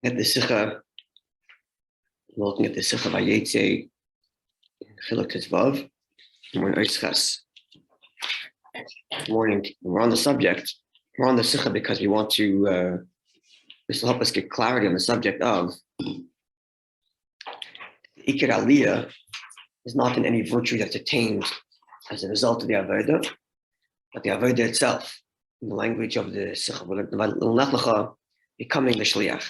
At the Sicha, looking at the Sicha Vayeitzei, Chiluk Tetzvav, we're in Oitzchas. Morning. We're on the subject. We're on the Sicha because we want to. This will help us get clarity on the subject of Ikar Aliyah is not in any virtue that's attained as a result of the Avodah, but the Avodah itself, in the language of the Sicha, becoming the Shliach.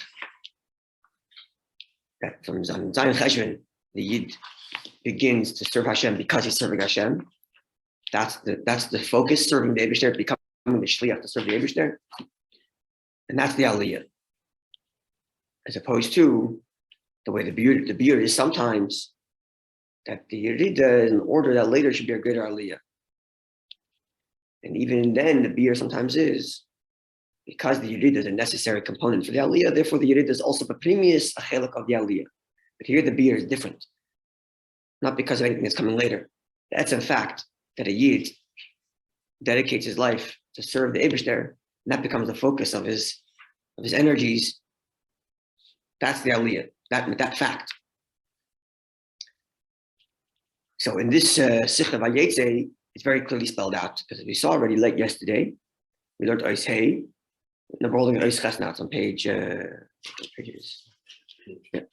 That from Zayin Cheshvan, the Yid begins to serve Hashem because he's serving Hashem. That's the focus, serving the Eibishter, becoming the Shliach to serve the Eibishter. And that's the Aliyah. As opposed to the way the beard is sometimes that the Yerida is in order that later should be a greater Aliyah. And even then, the beard sometimes is because the Yerida is a necessary component for the Aliyah, therefore the Yerida is also the previous achelak of the Aliyah. But here the beard is different. Not because of anything that's coming later. That's in fact that a Yid dedicates his life to serve the Eibishter, and that becomes the focus of his energies. That's the Aliyah, that fact. So in this Sicha Vayeitzei, it's very clearly spelled out, because as we saw already late yesterday, we learned Oishei. Now we're holding Oishchas now. It's on page. Pages. Yeah.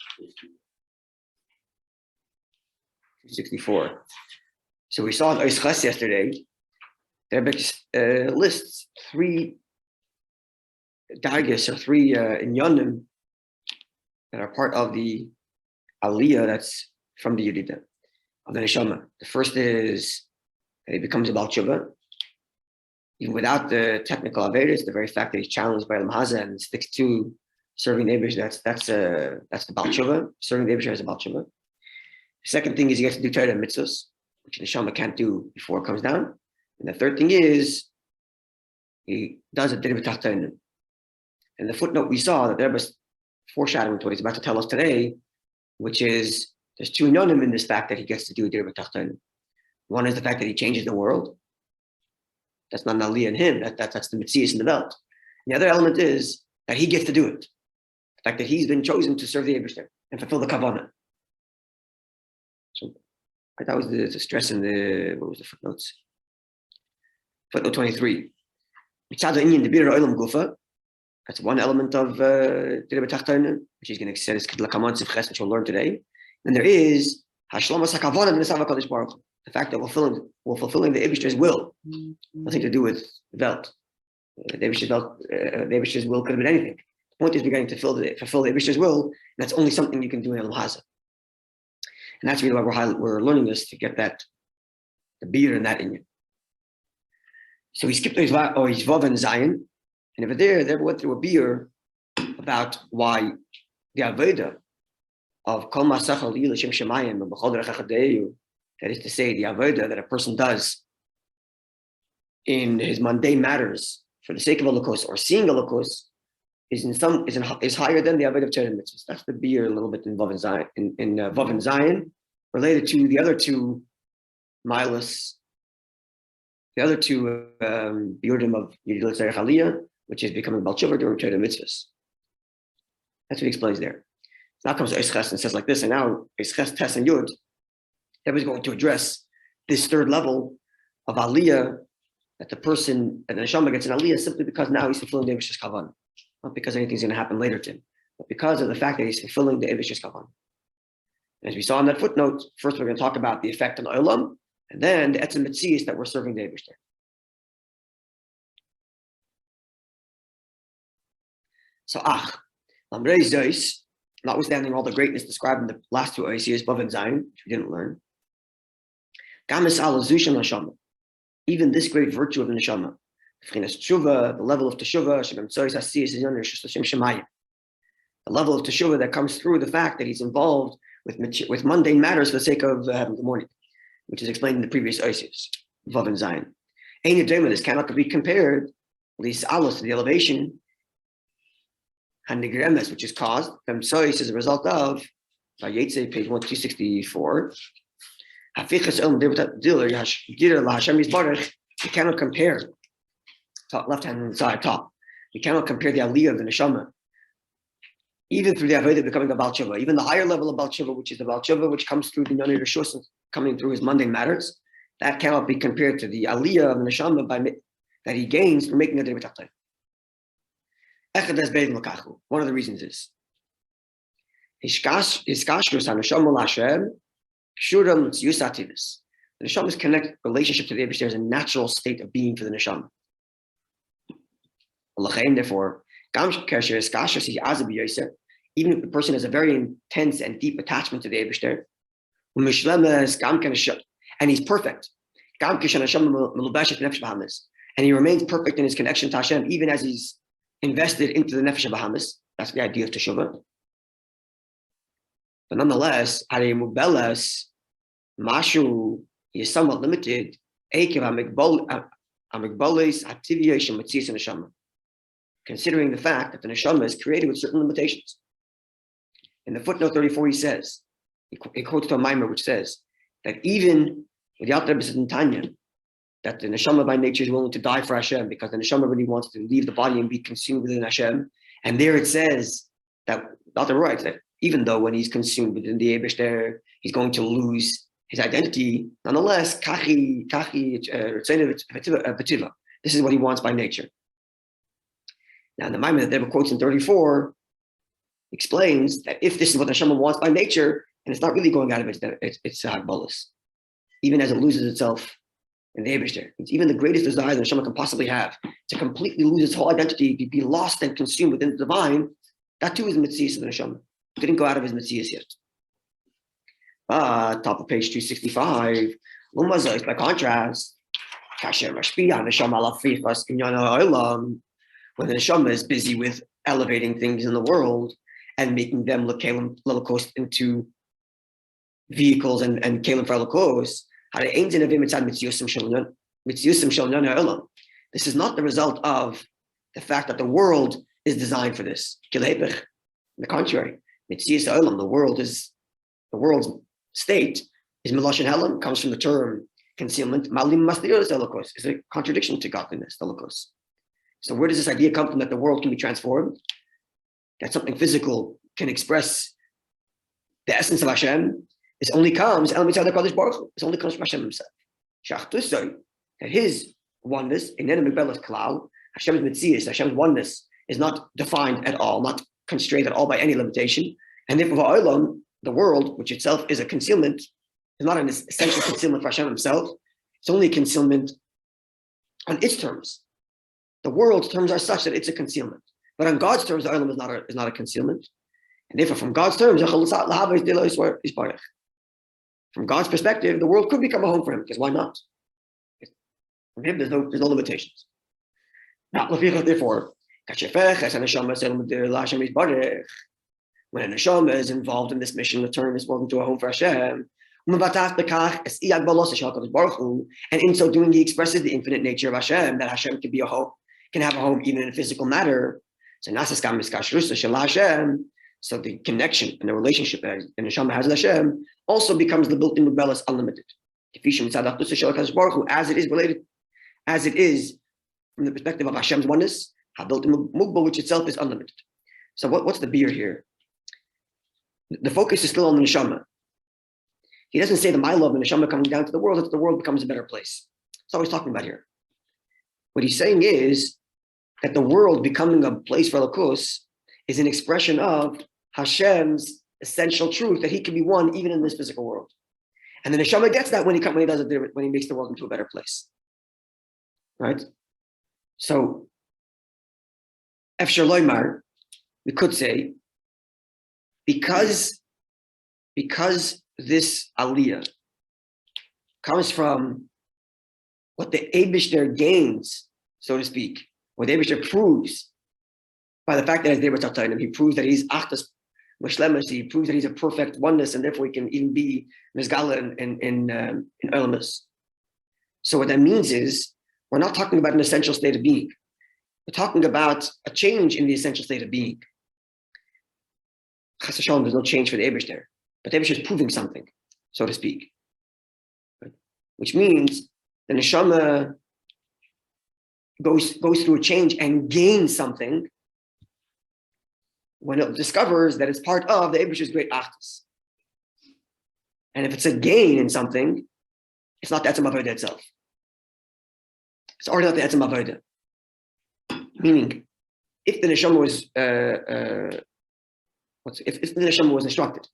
264. So we saw in Oishchas yesterday. The Rabbi lists three dargis or three inyanim that are part of the Aliyah that's from the Yerida of the Neshama. The first is that he becomes a Baal Tshuva. Even without the technical Averis, the very fact that he's challenged by Elam Haza and sticks to serving the Eibush, that's the Baal Tshuva. Serving the Eibush as a Baal Tshuva. The second thing is he gets to do Torah mitzvahs, which the Neshama can't do before it comes down. And the third thing is he does a Dirib Tachtonim. And the footnote we saw that there was foreshadowing to what he's about to tell us today, which is there's two inyonim in this fact that he gets to do a Dirib Tachtonim. One is the fact that he changes the world. That's not an aliyah in him. That's the mitzias in the belt. And the other element is that he gets to do it. The fact that he's been chosen to serve the Eibishter and fulfill the kavanah. So that was the stress in what was the footnotes? Footnote 23. That's one element of Dirib Tachtonim, which he's going to say is which we'll learn today. And there is Hashlamas HaKavanah B'Nesav HaKadosh Baruch Hu. The fact that we're fulfilling the Eibishter's will, nothing to do with the Welt. The Eibishter's will could have been anything. The point is we're going to fulfill the Eibishter's will, and that's only something you can do in Elam Haza. And that's really why we're learning this, to get that, the beer in that in you. So we skipped his Vav and Zion, and over there, they went through a beer about why the Avodah of Kol Masachal Li L'Shem Shemayim and B'chol Derech HaChadeyu, that is to say, the avodah that a person does in his mundane matters for the sake of Holocaust or seeing Holocaust is higher than the avodah of Torah mitzvahs. That's the beer a little bit in Vav and Zion, Vav and Zion, related to the other two milas, the other two beardim of Yidul Tzarech Aliyah, which is becoming Baal Tshuva during Torah mitzvahs. That's what he explains there. Now comes Oishchas and says like this, and now Oishchas, Tes, and Yud. That was going to address this third level of aliyah, that the person, that the neshama gets an aliyah simply because now he's fulfilling the Eibishter's kavanah, not because anything's going to happen later to him, but because of the fact that he's fulfilling the Eibishter's kavanah. As we saw in that footnote, first we're going to talk about the effect on olam, and then the etzem mitzias that we're serving the Eibishter. So lamrei zois, notwithstanding all the greatness described in the last two oisias, Vav and Zion, which we didn't learn. Even this great virtue of the neshama, the level of teshuvah, the level of teshuvah that comes through the fact that he's involved with mundane matters for the sake of having the morning, which is explained in the previous oisias, Vav and Zion. This cannot be compared, at least alos, to the elevation, which is caused from sois as a result of Vayeitzei, page 1264. You cannot compare, top left hand side top. You cannot compare the aliyah of the neshama even through the avodah becoming a Baal Tshuva, even the higher level of Baal Tshuva, which is the Baal Tshuva, which comes through the Yonah Rishus, coming through his mundane matters, that cannot be compared to the Aliyah of the Neshama that he gains from making a Direi B'Tachtonim. One of the reasons is the Neshama's connect relationship to the Eibishter is a natural state of being for the Neshama. Therefore, even if the person has a very intense and deep attachment to the Eibishter, and he's perfect, and he remains perfect in his connection to Hashem, even as he's invested into the Nefesh HaBahamis. That's the idea of Teshuvah. But nonetheless, Mashu, he is somewhat limited. Considering the fact that the neshama is created with certain limitations. In the footnote 34, he says, he quotes to a mimer which says that even with the Alter Rebbe says in Tanya, that the neshama by nature is willing to die for Hashem because the neshama really wants to leave the body and be consumed within Hashem. And there it says that the Alter Rebbe writes that even though when he's consumed within the Eibishter, he's going to lose his identity, nonetheless, this is what he wants by nature. Now, the Maimon that Rebbe quotes in 34 explains that if this is what the Neshama wants by nature, and it's not really going out of it, it's Hagbolus. Even as it loses itself in the Eibishter. It's even the greatest desire the Neshama can possibly have, to completely lose its whole identity, to be lost and consumed within the divine. That too is the Metzias of the Neshama. It didn't go out of his Metzias yet. But top of page 265, by contrast, when the neshama is busy with elevating things in the world and making them look Lelikos into vehicles and Kalim for Lelikos, this is not the result of the fact that the world is designed for this. On the contrary, the world's state is Meloshin Helam, comes from the term concealment. Is a contradiction to godliness, Lelikos. So where does this idea come from that the world can be transformed? That something physical can express the essence of Hashem? It only comes from Hashem himself. That his oneness, Hashem's Metzias, Hashem's oneness is not defined at all, not constrained at all by any limitation. And therefore, the world, which itself is a concealment, is not an essential concealment for Hashem himself. It's only a concealment on its terms. The world's terms are such that it's a concealment. But on God's terms, the Olam is not a concealment. And therefore, from God's terms, from God's perspective, the world could become a home for him, because why not? From him, there's no limitations. Now, therefore, when a neshama is involved in this mission to turn this world into a home for Hashem, and in so doing, he expresses the infinite nature of Hashem, that Hashem can be a home, can have a home even in a physical matter. So the connection and the relationship that the neshama has with Hashem also becomes the built-in Mugbelas unlimited. As it is from the perspective of Hashem's oneness, built-in Mugbal, which itself is unlimited. So what's the beer here? The focus is still on the neshama. He doesn't say the my love and neshama coming down to the world, that the world becomes a better place. That's all he's talking about here. What he's saying is that the world becoming a place for Lelikos is an expression of Hashem's essential truth, that he can be one even in this physical world. And the neshama gets that when he makes the world into a better place. Right? So, Efshar Loimar, we could say, because this aliyah comes from what the Eibishter gains, so to speak, what the Eibishter proves by the fact that he's Direi B'Tachtonim, he proves that he's Achdas Mishlemus, he proves that he's a perfect oneness, and therefore he can even be Mizgala in Olamus. So what that means is, we're not talking about an essential state of being. We're talking about a change in the essential state of being. Chas v'shalom, there's no change for the Eibishter, but the Eibishter is proving something, so to speak. Right? Which means the neshama goes through a change and gains something when it discovers that it's part of the Eibishter's great achdus. And if it's a gain in something, it's not the etzem avodah itself. It's already not the etzem avodah. Meaning, if the neshama was if the neshama was instructed,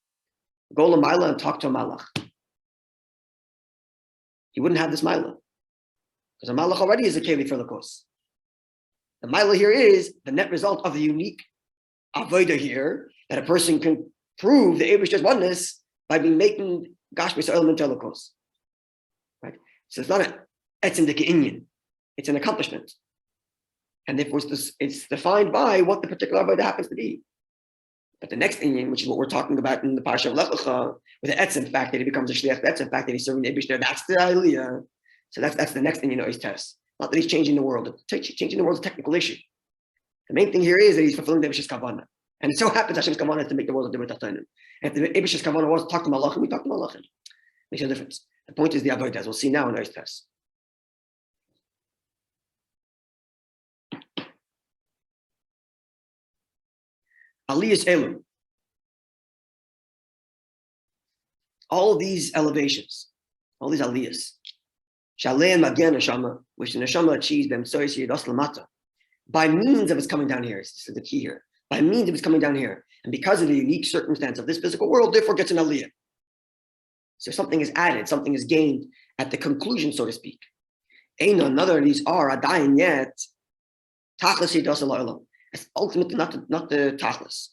go l'mayla and talk to a malach, he wouldn't have this maila, because a malach already is a keli for the kos. The maila here is the net result of the unique avodah here, that a person can prove the Eibishter's oneness by being making gashmis element telekos. Right? So it's not an etzem de ke'inyan, it's an accomplishment. And therefore it's defined by what the particular avodah happens to be. But the next inyan, which is what we're talking about in the parsha of Lech Lecha, with the etzem fact that he becomes a shliach, the etzem fact that he's serving the Eibishter, that's the aliyah. So that's the next inyan of his test. Not that he's changing the world. Changing the world is a technical issue. The main thing here is that he's fulfilling the Eibishter's kavanah. And it so happens Hashem's kavanah is to make the world a different tachtonim. And if the Eibishter's kavanah was to talk to malachim, we talk to malachim. Makes no difference. The point is the avodah, as we'll see now in our test. Aliyas Elu. All these elevations, all these aliyas, Shalei and Magen Neshama, which the Neshama achieves by means of its coming down here. This is the key here. By means of its coming down here. And because of the unique circumstance of this physical world, therefore gets an aliyah. So something is added, something is gained at the conclusion, so to speak. Ain't another of these are adayin yet. Tachlis yidas elolam. It's ultimately not the tachlis.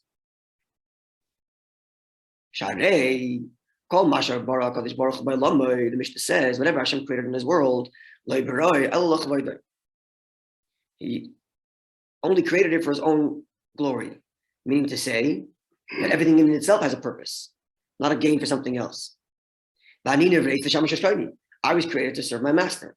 Sharei, kol mashar bara kadosh baruch hu b'olamai. The Mishnah says, whatever Hashem created in His world, lo beroi elo l'chavodah. He only created it for His own glory, meaning to say that everything in itself has a purpose, not a gain for something else. I was created to serve my master.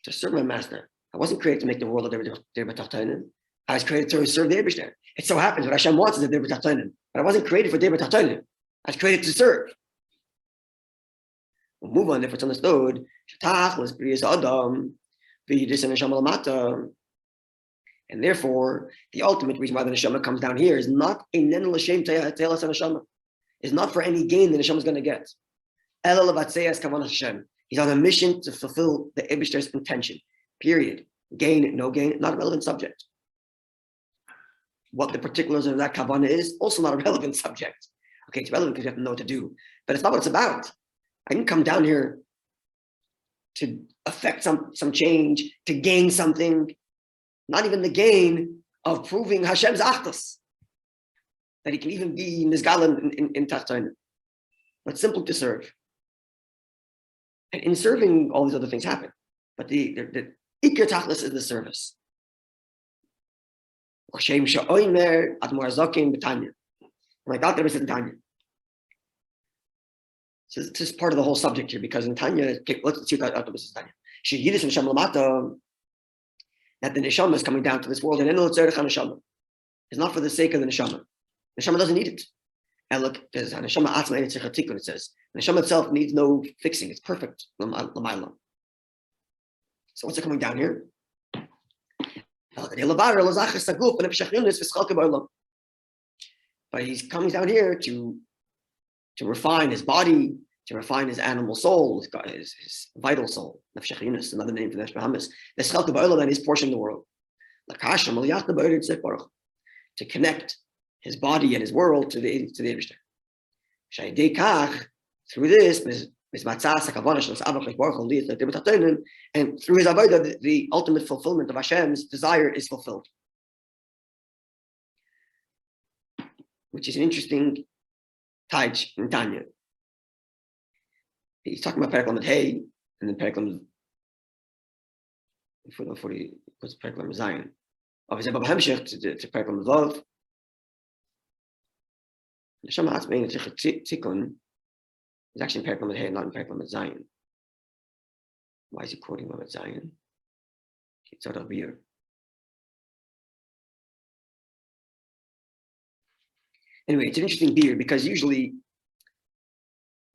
To serve my master. I wasn't created to make the world a derba tachtonim. I was created to serve the Eibishter. It so happens what Hashem wants is a derba tachtonim, but I wasn't created for derba tachtonim. I was created to serve. We'll move on if it's understood. And therefore, the ultimate reason why the neshama comes down here is not a nen l'shem te'elas neshama. Is not for any gain the neshama is going to get. He's on a mission to fulfill the Eibishter's intention. Period. Gain, no gain, not a relevant subject. What the particulars of that kavanah is, also not a relevant subject. Okay, it's relevant because you have to know what to do, but it's not what it's about. I didn't come down here to affect some change, to gain something, not even the gain of proving Hashem's achdus, that He can even be nizgal in tachtonim, but simply to serve. And in serving, all these other things happen, but the ikar tachlis is the service. Like that, there is in Tanya. So this is part of the whole subject here, because in Tanya, let's see what this is Tanya. That the neshama is coming down to this world, and it's not for the sake of the neshama. Neshama doesn't need it. And look, there's neshama atzma it says the neshama itself needs no fixing; it's perfect. So what's it coming down here? But he's coming down here to refine his body, to refine his animal soul, his vital soul. Another name for the Bahamas. The chelka ba'olam, and his portion of the world. To connect his body and his world to the Eibishter. Through this, and through his avodah, the ultimate fulfillment of Hashem's desire is fulfilled. Which is an interesting taich in Tanya. He's talking about Perek Lamed Hey, and then Perek Lamed before he puts Perek Lamed Zayin. Obviously, Baba Hemshech to Perek Lamed Vav. Neshama Atzmein Tzikun is actually in Perek Lamed Hey, not in Perek Lamed Zayin. Why is he quoting Lamed Zayin? It's out of beer. Anyway, it's an interesting beer because usually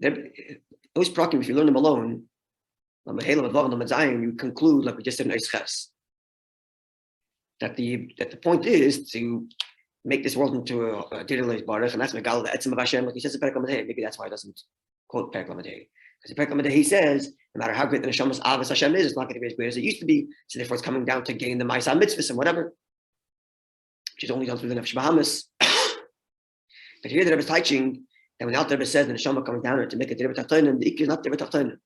those prakim, if you learn them alone, you conclude like we just said in Sichos, that the point is to make this world into a Dirle Baruch, and that's Megal the Etzem of Hashem, like he says in Perek Lamed. Maybe that's why he doesn't quote Perek Lamed. Because in Perek Lamed he says, no matter how great the Neshama's Avos Hashem is, it's not going to be as great as it used to be. So therefore, it's coming down to gain the Ma'aseh Mitzvahs and whatever, which is only done through the Nefesh Bahamas. But here the Rebbe is teaching that when the Alter Rebbe says the Neshama coming down to make a Dirle Tachtonim, the Iker is not Dirle Tachtonim.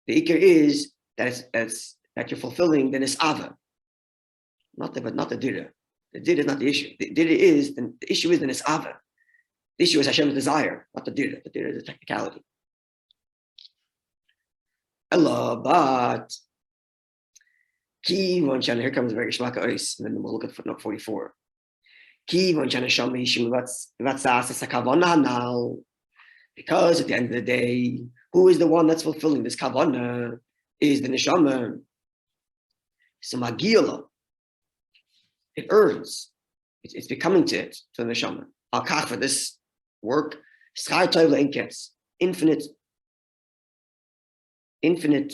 The Iker is that you're fulfilling the Nisava, not the Dirle. The Dirle is not the issue. The issue is the Nisava. The issue is Hashem's desire, not the Dirle. The Dirle is a technicality. Allah, but here comes very Shmaka Ois, and then we'll look at footnote 44. Because at the end of the day, who is the one that's fulfilling this kavanah is the neshama. So magila, it earns, it's becoming to the neshama. Al kach for this work, infinite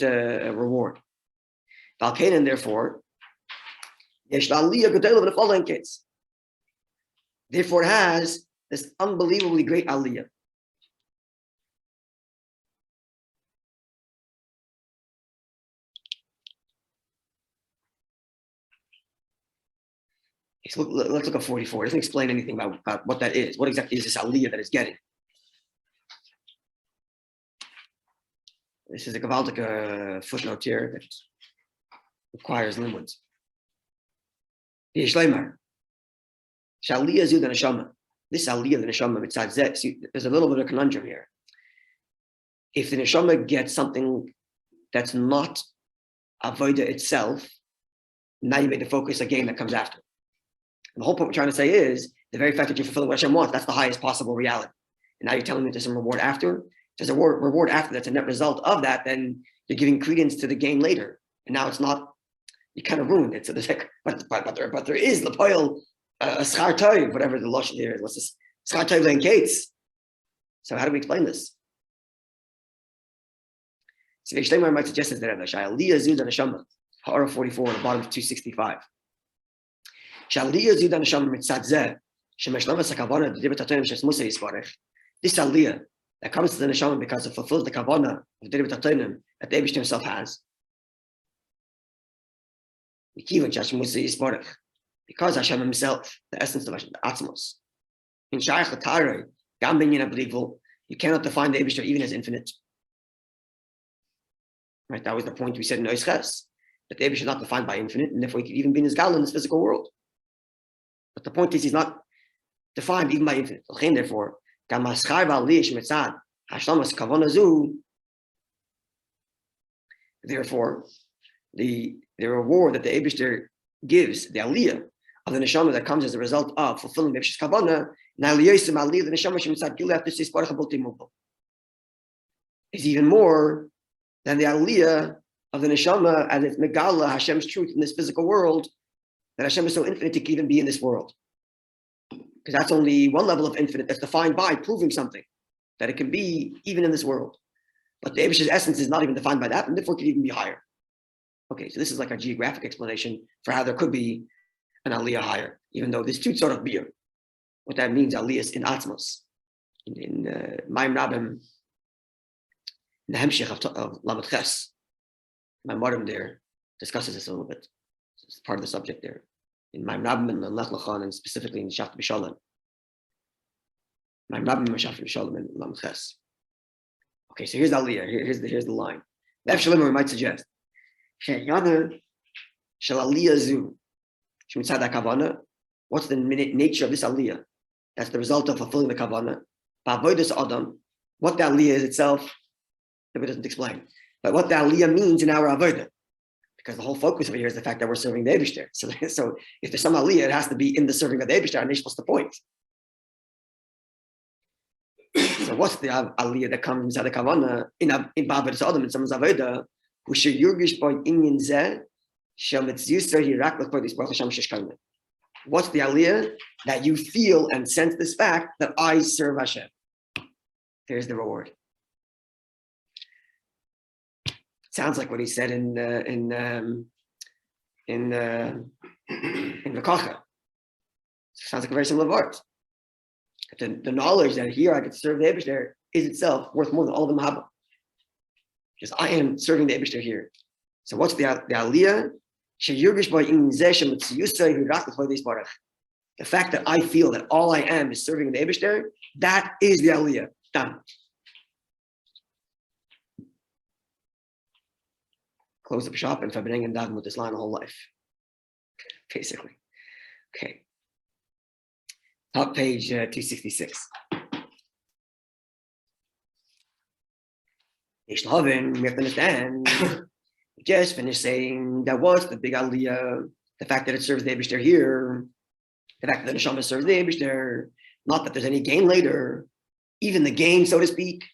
reward. And therefore, therefore it has this unbelievably great aliyah. So let's look at 44. It doesn't explain anything about what that is. What exactly is this aliyah that it's getting? This is a Gavaldic footnote here that requires limud. This aliyah, the neshama, see, there's a little bit of a conundrum here. If the neshama gets something that's not avodah itself, now you make the focus a game that comes after. And the whole point we're trying to say is the very fact that you're fulfilling what Hashem wants, that's the highest possible reality. And now you're telling me there's some reward after. If there's a reward after that's a net result of that, then you're giving credence to the game later. And now it's not, you kind of ruined it. So there's like, but there is Lapoil, a schar toiv, whatever the lashon here is. What's this? Schar toiv lein kates. So how do we explain this? So Vayeitzei might suggest that Aliyah Zud and Neshama, Ha'ara 44 on the bottom of 265. This aliyah that comes to the neshama because it fulfills the kavanah of the Tatonim that the Eibishter himself has. Because Hashem himself, the essence of Hashem, the Atzmos. In Shaykh L'Tarei, Gam Binyan Abligvul, you cannot define the Eibishter even as infinite. Right, that was the point we said in Oisches, that the Eibishter is not defined by infinite, and therefore he could even be in his gal in this physical world. But the point is, he's not defined even by infinite. Therefore, therefore, the reward that the Eibishter gives, the aliyah of the neshama that comes as a result of fulfilling the Eibishter's kavanah, is even more than the aliyah of the neshama as it's megala Hashem's truth in this physical world, that Hashem is so infinite it can even be in this world. Because that's only one level of infinite that's defined by proving something, that it can be even in this world. But the Eibishter's essence is not even defined by that, and therefore it can even be higher. Okay, so this is like a geographic explanation for how there could be an aliyah higher, even though there's two sort of beer. What that means, aliyah is in Atzmos. In Ma'im Rabim, in the Hemshech of Lamed Ches, my Marim there discusses this a little bit. It's part of the subject there. In Ma'im Rabim and Lech Lechon, and specifically in Shaft B'Shalom. Ma'im Rabim and Shaft B'Shalom and Lamed Ches. Okay, so here's the aliyah. Here's the line. The Efshalim we might suggest. What's the nature of this aliyah? That's the result of fulfilling the kavanah. What the aliyah is itself, the Rebbe doesn't explain. But what the aliyah means in our avodah, because the whole focus of it here is the fact that we're serving the Eibishter. So if there's some aliyah, it has to be in the serving of the Eibishter, and what's the point? So what's the aliyah that comes out of kavanah in ba'avodas adam in someone's avodah? What's the aliyah that you feel and sense this fact that I serve Hashem? There's the reward. Sounds like what he said in the Kocha. Sounds like a very similar word. The knowledge that here I could serve the Eibishter is itself worth more than all of the Mahabba. Because I am serving the Eibishter here. So what's the aliyah? The fact that I feel that all I am is serving the Eibishter, that is the aliyah. Done. Close up shop and verbringen and daven with this line the whole life. Basically. Okay. Top page 266. We have to understand. We just finished saying that was the big aliyah, the fact that it serves the Eibishter here, the fact that the neshama serves the Eibishter, not that there's any gain later. Even the gain, so to speak,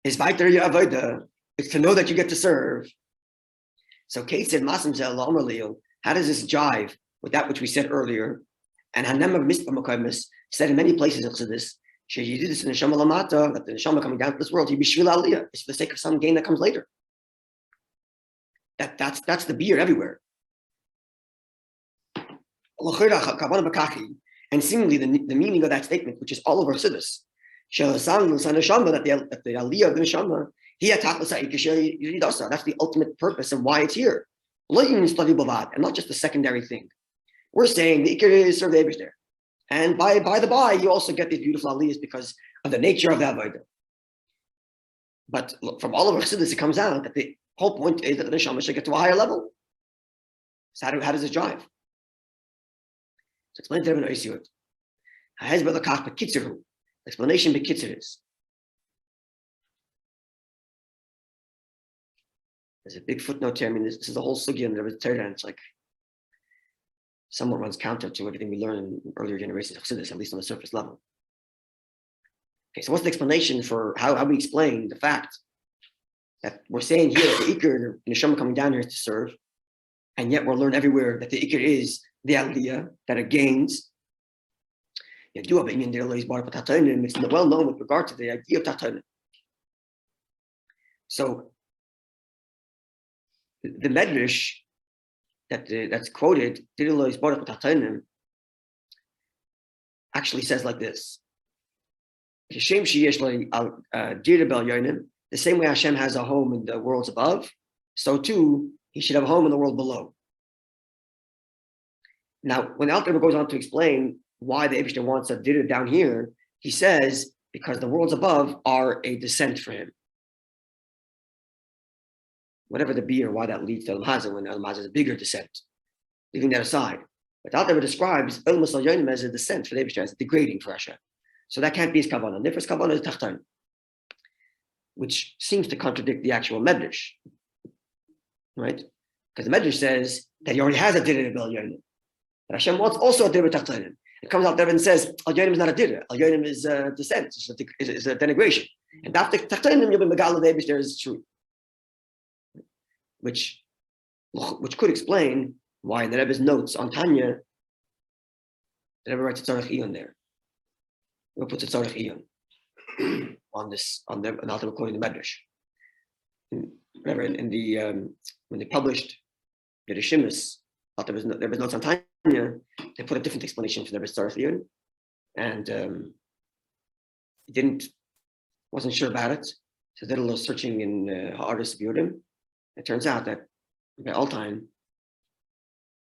is vayter avoda. It's to know that you get to serve. So Kate said, how does this jive with that which we said earlier? And Hanema said in many places of this, you do this in the neshama lamata, that the neshama coming down to this world, it's for the sake of some gain that comes later. That's the beer everywhere. And seemingly the meaning of that statement, which is all over Sichos, that the aliyah of the neshama, that's the ultimate purpose and why it's here. And not just a secondary thing. We're saying the ikar is serve the Eibishter. And by the by, you also get these beautiful aliyahs because of the nature of the avodah. But from all of our Sichos, it comes out that the whole point is that the neshama should get to a higher level. So how does it jive? So explain to everyone it. Explanation bekitzer is. There's a big footnote here. I mean, this is the whole sugya in the Rebbe, and it's like somewhat runs counter to everything we learned in earlier generations of Sichos, at least on the surface level. Okay, so what's the explanation for how we explain the fact that we're saying here that the ikar, the neshama coming down here is to serve, and yet we'll learn everywhere that the ikar is the aliyah, that it gains. It's well known with regard to the idea of tachtonim. So the medrash that's quoted, actually says like this. The same way Hashem has a home in the worlds above, so too he should have a home in the world below. Now, when the Alter Rebbe goes on to explain why the Eibishter wants a dira down here, he says because the worlds above are a descent for him. Whatever the be or why that leads to Al-Mazah, when Al-Mazah is a bigger descent, leaving that aside. But the Alter Rebbe describes Ilmus Al-Yonim as a descent for the Eibishter, as degrading for Hashem. So that can't be his kavanah. Therefore, his kavanah is tachton, which seems to contradict the actual medrash, right? Because the medrash says that he already has a dira b'al yonim. That Hashem wants also a dira b'tachtonim. It comes out there and says al yonim is not a dira. Al yonim is a descent. It's a denigration. And after tachtonim, you'll be megal the Eibishter is true, which could explain why in the Rebbe's notes on Tanya, the Rebbe writes a tzarech iyun there. We'll put the tzarech iyun on the Alter quoting the medrash. Remember, when they published the Rishimus, there was notes on Tanya, they put a different explanation for the tzarech iyun, and wasn't sure about it. So did a little searching in Ha'aris B'Urim. It turns out that Rabbi Altheim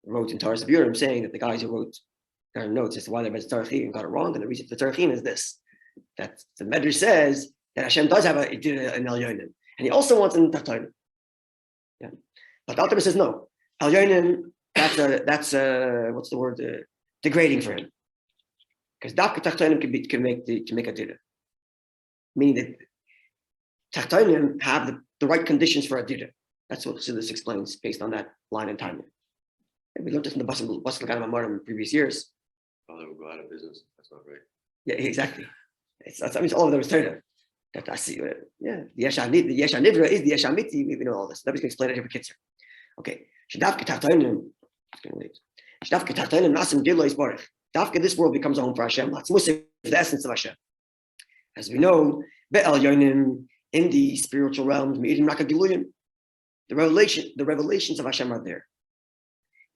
wrote in Taras B'Urim saying that the guys who wrote their notes as to why they read tzarech iyun got it wrong, and the reason for the tzarech iyun is this: that the Medrash says that Hashem does have an El Yonim, and he also wants an Tachtonim. Yeah, but the Alter says no. El Yonim, that's what's the word? Degrading for him, because Dafka Tachtonim can make a dira, meaning that Tachtonim have the right conditions for a dira. That's what Sichos explains based on that line in time. We learned this in the Basel Garam Amarim in previous years. Oh, they will go out of business. That's not right. Yeah, exactly. It's all of them is Torah. That I see. Yeah, the Yesha Nivra is the Yesha Miti. We know all this. Let me explain it here for kids here. Okay. Shadavka Tachtonim. Shadavka Tachtonim Nasim Gilo is Baruch. Dafka, this world becomes a home for Hashem. That's Musik, the essence of Hashem. As we know, Be'el Yonim, in the spiritual realms, Me'idim Raka Giluyim, the revelations of Hashem are there.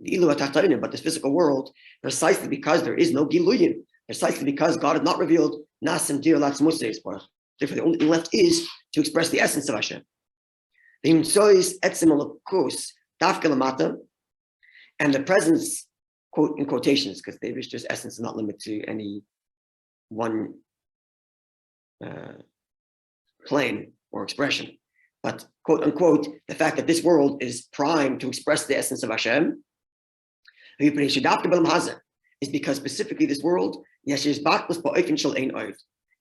But this physical world, precisely because there is no Giluyim, precisely because God has not revealed Nasim Dir Latz Museis. Therefore, the only thing left is to express the essence of Hashem. And the presence, quote in quotations, because the Eibishter's essence is not limited to any one plane or expression, but quote unquote, the fact that this world is primed to express the essence of Hashem is because specifically this world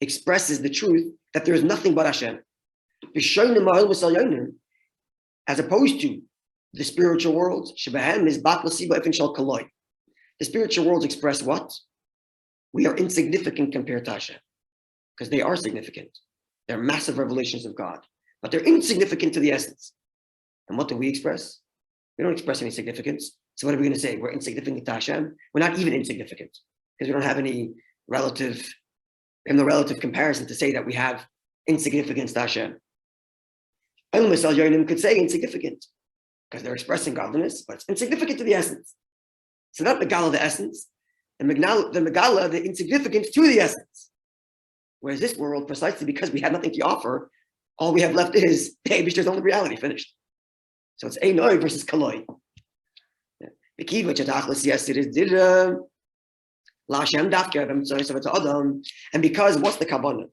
expresses the truth that there is nothing but Hashem. As opposed to the spiritual world, the spiritual worlds express what? We are insignificant compared to Hashem, because they are significant. They're massive revelations of God, but they're insignificant to the essence. And what do we express? We don't express any significance. So what are we going to say? We're insignificant to Hashem? We're not even insignificant, because we don't have any relative comparison to say that we have insignificance to Hashem. Could say insignificant, because they're expressing godliness, but it's insignificant to the essence. So not Megala the essence, and the Megala the insignificance to the essence. Whereas this world, precisely because we have nothing to offer, all we have left is the Eibishter's only reality, finished. So it's Einoi versus Kaloi. And because what's the kavanah?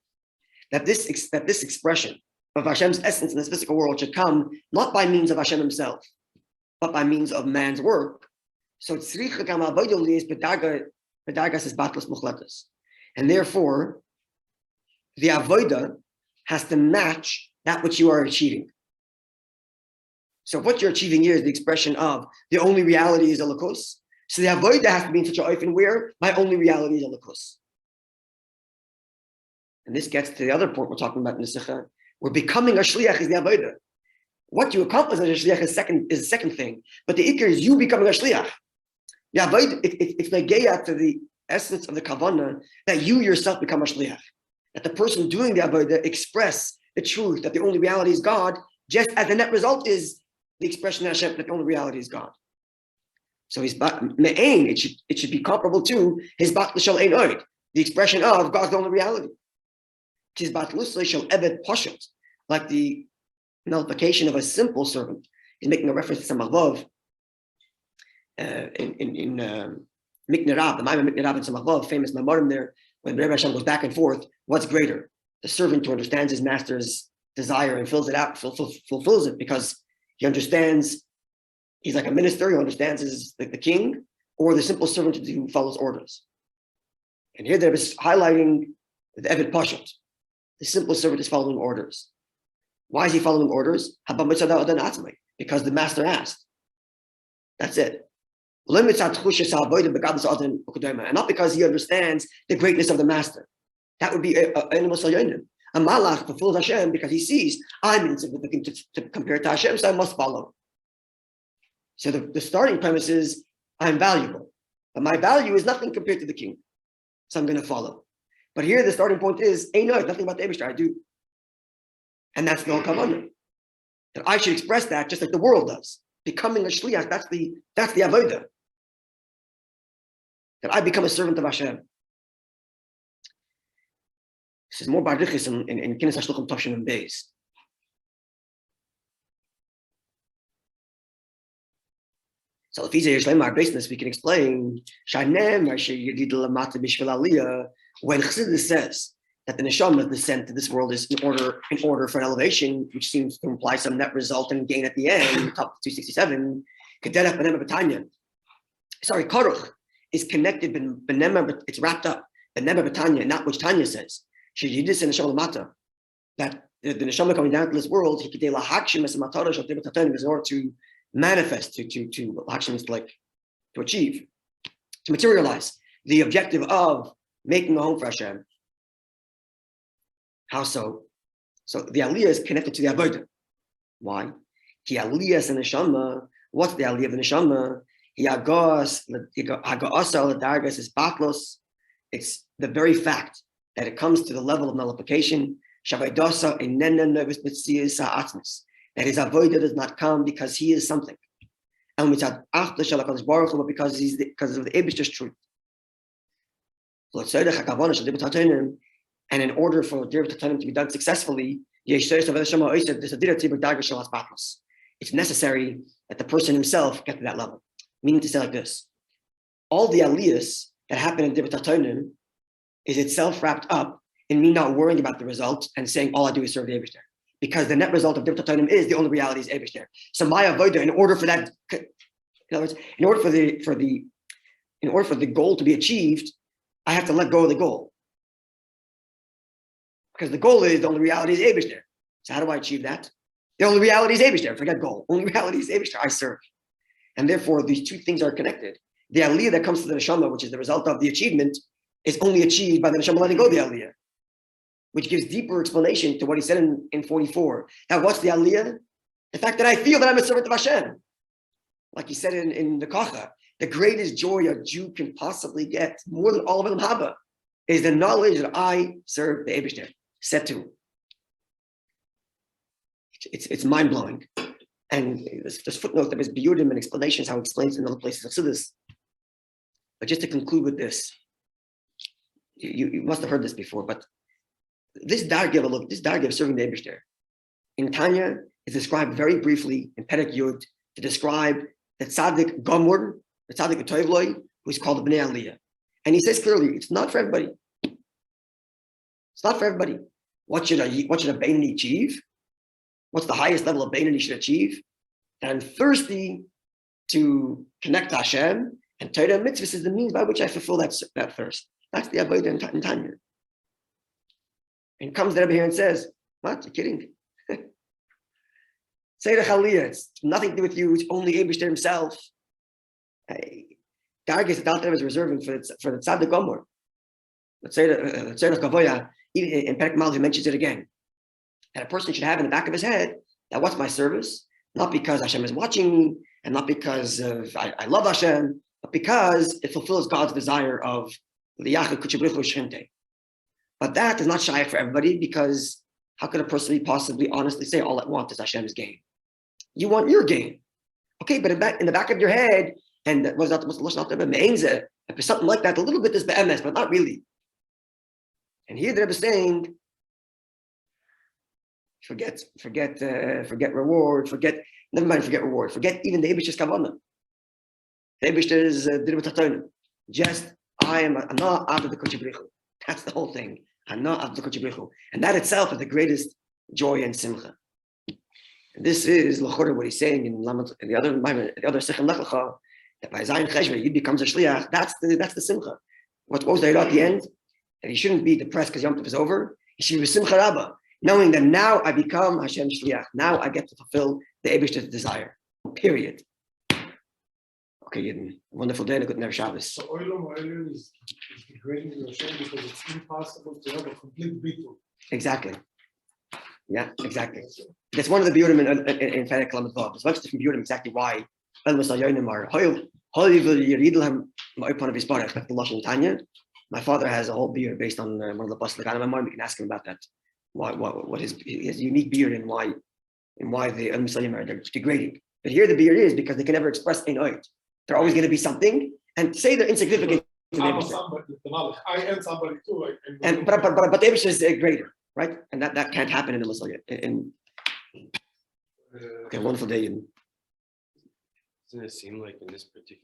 That this expression of Hashem's essence in this physical world should come not by means of Hashem himself, but by means of man's work. So it's and therefore the avodah has to match that which you are achieving. So what you're achieving here is the expression of the only reality is Elikus. So the avodah has to be in such a oifen where my only reality is Elikus. And this gets to the other point we're talking about in the Sikha. We're becoming a shliach is the avodah. What you accomplish as a shliach is the second thing, but the ikar is you becoming a shliach. The avodah, it's negeya to the essence of the kavanah that you yourself become a shliach. That the person doing the avodah express the truth that the only reality is God, just as the net result is the expression of Hashem that the only reality is God. So his me'ain, it should be comparable to his bat l'shal ein oid, the expression of God's only reality. His bat l'usay shal eved poshut, like the nullification of a simple servant. He's making a reference to some above in Mikneh Rab, the Maimon Mikneh Rab and some above, famous Mamorim there, when Rebbe Hashem goes back and forth, what's greater? The servant who understands his master's desire and fills it out, fulfills it because he understands, he's like a minister who understands the king, or the simple servant who follows orders. And here they're highlighting the Eved Pashut. The simple servant is following orders. Why is he following orders? Because the master asked. That's it. And not because he understands the greatness of the master. That would be a malach fulfills Hashem because he sees I'm insignificant to compare to Hashem, so I must follow. So the starting premise is I'm valuable, but my value is nothing compared to the king, so I'm going to follow. But here the starting point is nothing about the Eibishter I do, and that's no kavanah. That I should express that just like the world does, becoming a shliach. That's the avodah. That I become a servant of Hashem. This is more barichis in Kines HaShluchim Tavshin and Beis. So if he's a Yishleimar baseness, we can explain when Chassidus says that the neshama, the sent to this world, is in order for an elevation, which seems to imply some net result and gain at the end, top 267. Sorry, Koruch is connected, but it's wrapped up. Benema B'Tanya, not which Tanya says. Sheyidis and neshama lamata, that the neshama coming down to this world, he in order to manifest, to Hakshim is like to achieve, to materialize the objective of making a home for Hashem. How so? So the aliyah is connected to the avodah. Why? Ki aliyah and neshama. What's the aliyah of the neshama? It's the very fact that it comes to the level of nullification. That his avodah does not come because he is something. and mitzad achta shel HaKadosh Baruch Hu, but because of the Eibishter's truth. And in order for Dirib Tatanim to be done successfully, it's necessary that the person himself get to that level. Meaning to say like this: all the aliyahs that happen in Dirib Tatanim is itself wrapped up in me not worrying about the result and saying all I do is serve the Eibishter. Because the net result of Dirib Tatanim is the only reality is Eibishter. So my avodah, in order for that, in other words, in order for the goal to be achieved, I have to let go of the goal. Because the goal is the only reality is Eibishter. So how do I achieve that? The only reality is Eibishter. Forget goal. Only reality is Eibishter. I serve. And therefore, these two things are connected. The aliyah that comes to the neshama, which is the result of the achievement, is only achieved by the neshama letting go of the aliyah, which gives deeper explanation to what he said in 44. Now, what's the aliyah? The fact that I feel that I'm a servant of Hashem. Like he said in the Kacha, the greatest joy a Jew can possibly get, more than all of them haba, is the knowledge that I serve the Eibishter. Set to. It's mind-blowing. And this footnote that is biyudim and explanations how he explains in other places of Sichos. But just to conclude with this, you must have heard this before, but this dargah of serving the Eibishter in Tanya is described very briefly in Perek Yud to describe the tzaddik Gomor, the tzaddik Utoivloi, who is called the Bnei Aliyah. And he says clearly, it's not for everybody. It's not for everybody. What should a Beinoni achieve? What's the highest level of Beinoni should achieve? And I'm thirsty to connect to Hashem, and Torah mitzvahs is the means by which I fulfill that thirst. That's the avodah in Tanya. And comes the Rabbi here and says, "What? You're kidding? Say the Chaliyah. It's nothing to do with you. It's only Eibishter himself." Dargis that is reserving for the tzaddik Gomor. Let's say the Kavoya. In Perek Mal, he mentions it again. That a person should have in the back of his head that what's my service? Not because Hashem is watching me, and not because I love Hashem, but because it fulfills God's desire of the Yachid Kuchibrichu Shchinte. But that is not shaykh for everybody, because how could a person possibly honestly say all I want is Hashem's gain? You want your gain. Okay, but in the back of your head, and was not something like that, a little bit is be'emes, but not really. And here the Rebbe is saying, forget reward, forget even the Eibishter's kavanah. The Eibishter's dirib tatonim. Just I'm not after the Kuchibrichu. That's the whole thing. I'm not after the Kuchibrichu. And that itself is the greatest joy and simcha. And this is l'chorah what he's saying in the other Sechem Lech Lecha, that by Zayin Cheshvan he becomes a shliach. That's the simcha. What was there at the end? That he shouldn't be depressed because Yom Tov is over. He should be simcha rabba, knowing that now I become Hashem's shliach. Now I get to fulfill the Eibishter's desire. Period. Okay, Yidden. Wonderful day and a good Ner Shabbos. So Oilom is degrading to Hashem because it's impossible to have a complete bittul. Exactly. Yeah, exactly. That's one of the biyudim in Perek Lamed Vav. There's a bunch of different biyudim exactly why El Masayonim are the Lashon Tanya. My father has a whole beard based on one of the bus. Like, I don't know, we can ask him about that. What his unique beard and why the Muslim are degrading. But here the beard is because they can never express ein oid. They're always going to be something and say they're insignificant. I am somebody too. But the Eibishter is greater, right? And that can't happen in the Muslim. Okay, wonderful day. Doesn't it seem like in this particular